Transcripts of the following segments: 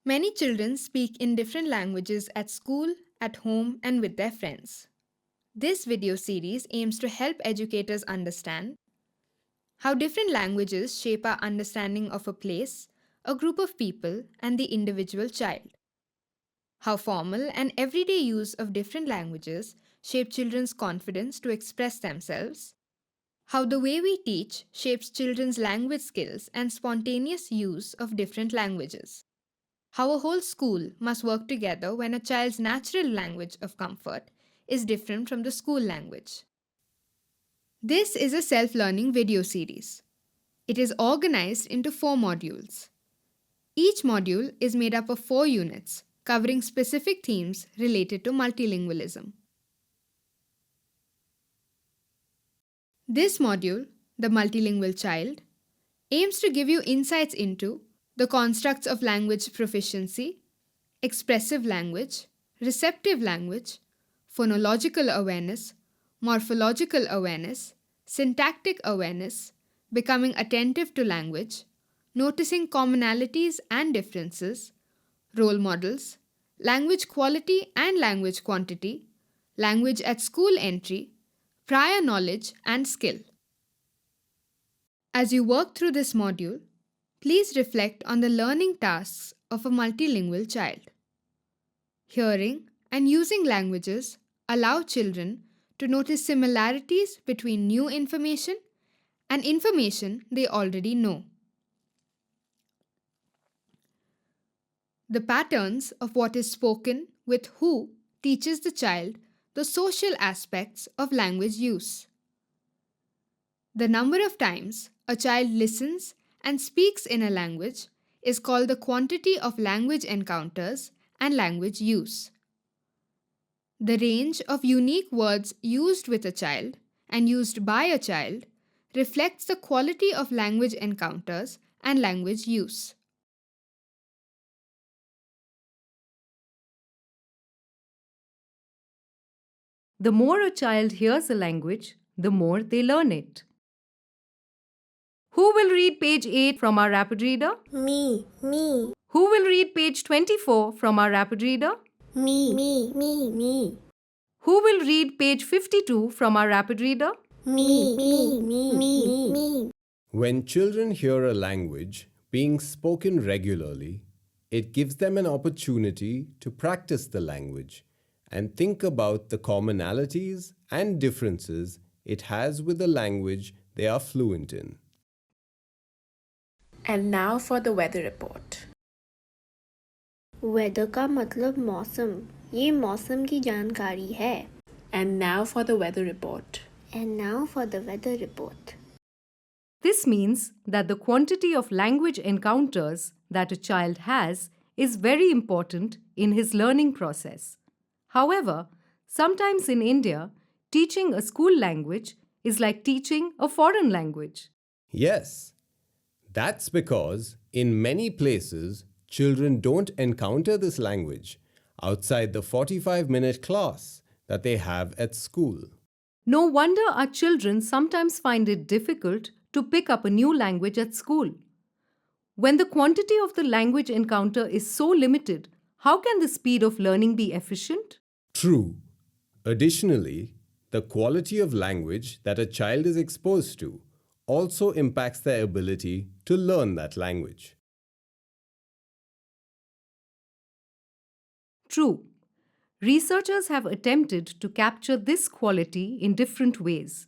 Many children speak in different languages at school, at home, and with their friends. This video series aims to help educators understand how different languages shape our understanding of a place, a group of people, and the individual child. How formal and everyday use of different languages shape children's confidence to express themselves. How the way we teach shapes children's language skills and spontaneous use of different languages. How a whole school must work together when a child's natural language of comfort is different from the school language. This is a self learning video series. It is organized into 4 modules. Each module is made up of 4 units covering specific themes related to multilingualism. This module, The Multilingual Child, aims to give you insights into the constructs of language proficiency, expressive language, receptive language, phonological awareness, morphological awareness, syntactic awareness, becoming attentive to language, noticing commonalities and differences, role models, language quality and language quantity, language at school entry, prior knowledge and skill. As you work through this module, please reflect on the learning tasks of a multilingual child. Hearing and using languages allow children to notice similarities between new information and information they already know. The patterns of what is spoken with who teaches the child the social aspects of language use. The number of times a child listens and speaks in a language is called the quantity of language encounters and language use. The range of unique words used with a child and used by a child reflects the quality of language encounters and language use. The more a child hears a language, the more they learn it. Who will read page 8 from our rapid reader? Me, me, Who will read page 24 from our rapid reader? me. Who will read page 52 from our rapid reader? Me. When children hear a language being spoken regularly, it gives them an opportunity to practice the language and think about the commonalities and differences it has with the language they are fluent in. And now for the weather report. Weather का मतलब मौसम, ये मौसम की जानकारी है. And now for the weather report. And now for the weather report. This means that the quantity of language encounters that a child has is very important in his learning process. However, sometimes in India, teaching a school language is like teaching a foreign language. Yes, that's because in many places, children don't encounter this language outside the 45-minute class that they have at school. No wonder our children sometimes find it difficult to pick up a new language at school. When the quantity of the language encounter is so limited, how can the speed of learning be efficient? True. Additionally, the quality of language that a child is exposed to also impacts their ability to learn that language. True. Researchers have attempted to capture this quality in different ways.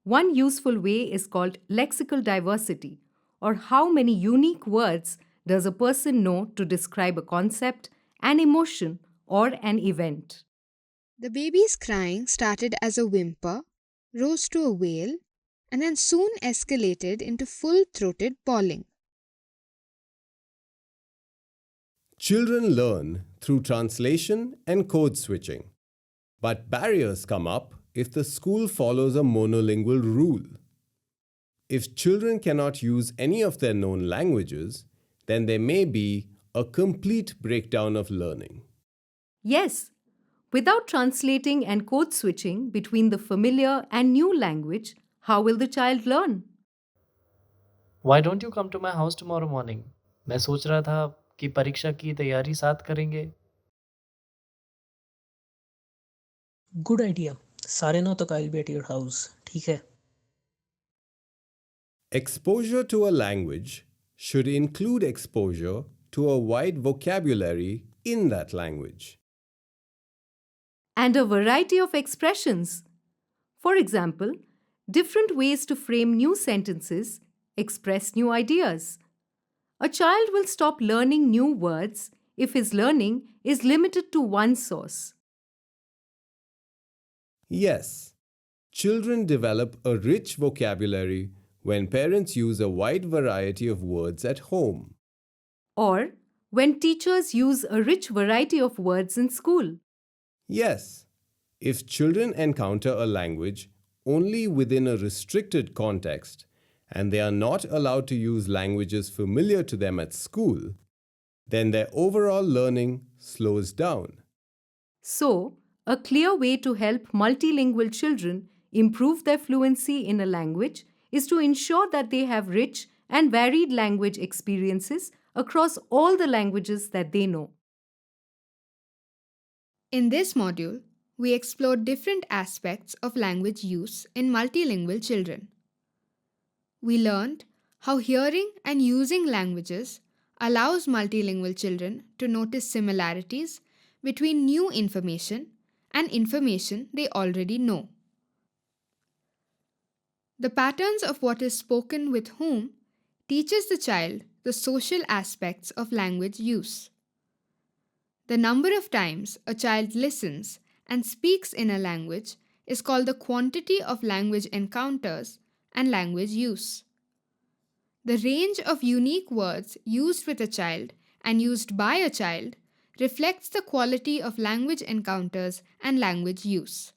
One useful way is called lexical diversity, or how many unique words does a person know to describe a concept, an emotion, or an event. The baby's crying started as a whimper, rose to a wail, and then soon escalated into full-throated bawling. Children learn through translation and code switching. But barriers come up if the school follows a monolingual rule. If children cannot use any of their known languages, then there may be a complete breakdown of learning. Yes, without translating and code switching between the familiar and new language, how will the child learn? Why don't you come to my house tomorrow morning? मैं सोच रहा था कि परीक्षा की तैयारी साथ करेंगे? Good idea. साढ़े 9 तक I will be at your house. ठीक है। Exposure to a language should include exposure to a wide vocabulary in that language. And a variety of expressions. For example, different ways to frame new sentences, express new ideas. A child will stop learning new words if his learning is limited to one source. Yes, children develop a rich vocabulary when parents use a wide variety of words at home. Or when teachers use a rich variety of words in school. Yes, if children encounter a language only within a restricted context and they are not allowed to use languages familiar to them at school, then their overall learning slows down. So, a clear way to help multilingual children improve their fluency in a language is to ensure that they have rich and varied language experiences across all the languages that they know. In this module, we explored different aspects of language use in multilingual children. We learned how hearing and using languages allows multilingual children to notice similarities between new information and information they already know. The patterns of what is spoken with whom teaches the child the social aspects of language use. The number of times a child listens and speaks in a language is called the quantity of language encounters and language use. The range of unique words used with a child and used by a child reflects the quality of language encounters and language use.